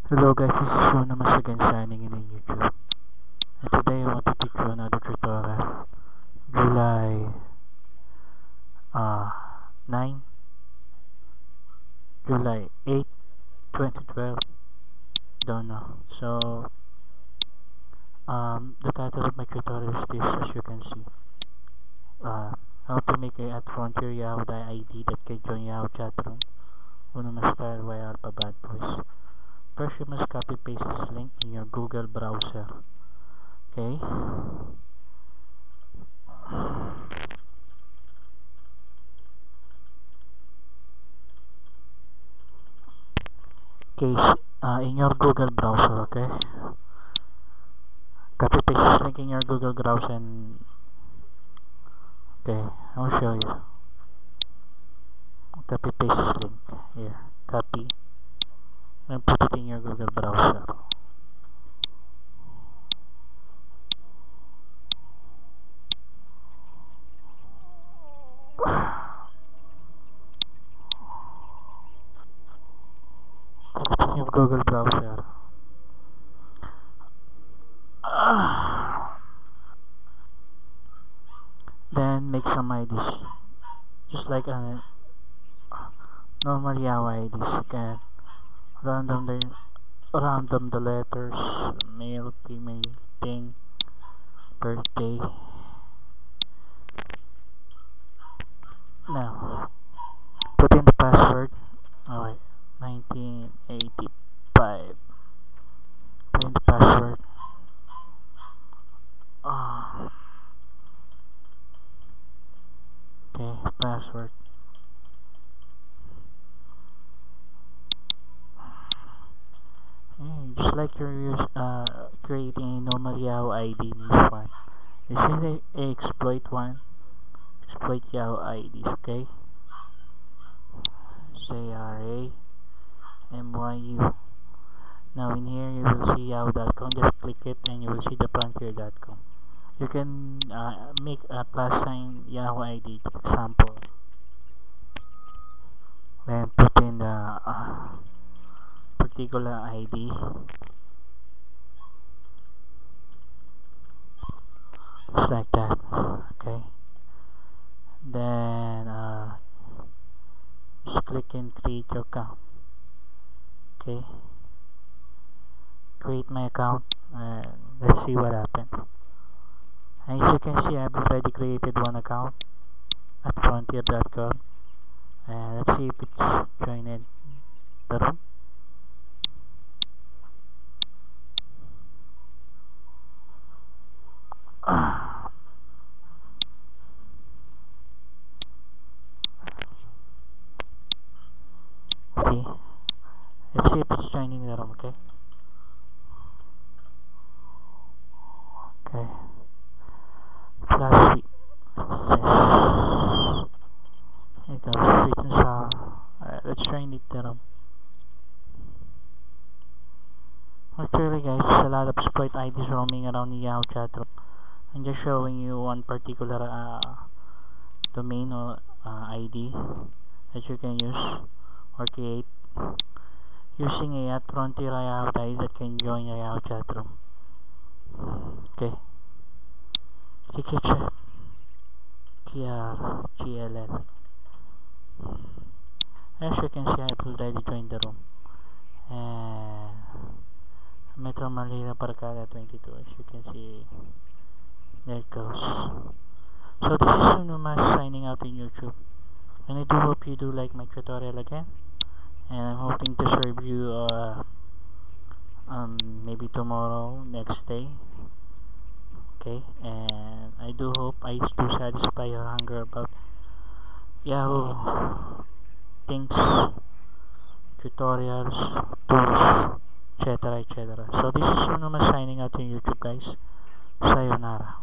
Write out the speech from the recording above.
Hello guys, this is Shona once again signing in YouTube. And today I want to teach you another tutorial. July 9, July 8, 2012. Don't know. So the title of my tutorial is this, as you can see. How to make a @frontier Yahoo ID that can join Yahoo chatroom. Uno mas style y alpha bad boys. First, you must copy paste this link in your Google browser. Okay. In your Google browser, okay. Copy paste this link in your Google browser and okay, I'll show you. Copy paste this link here. Copy and put it in your Google browser. Put in your Google browser. Then make some IDs, just like a normal Yahoo IDs. You can random the letters, male, female, thing, birthday. Now put in the password. Alright, 1985. Put in the password. Okay, password. Just like you're creating a normal Yahoo ID in this one. You see the exploit one? Exploit Yahoo IDs, okay? CRAMYU. Now in here you will see Yahoo.com. Just click it and you will see the frontier.com. You can make a +sign Yahoo ID example. Then put in the particular ID. Just like that. Okay. Then just click and create your account. Okay. Create my account and let's see what happens. And as you can see, I've already created one account at frontier.com. And let's see if it's joined the room. See, let's see if it's joining the room. Okay. Okay. Last week. Here goes. Let's join it the room. Actually, guys, there's a lot of exploit IDs roaming around the Yahoo chat room. I'm just showing you one particular domain or ID that you can use or create using a @frontier Yahoo ID that can join a Yahoo chat room. Okay. CKChat TRGLL. As you can see, I've already joined the room. And Metro Manila Barcada 22. As you can see, there it goes. So this is Sunuma signing out in YouTube. And I do hope you do like my tutorial again. And I'm hoping to serve you maybe tomorrow, next day. Okay, and I do hope I do satisfy your hunger about Yahoo things, tutorials, tools, etc. etc. So this is Sunuma signing out in YouTube, guys. Sayonara.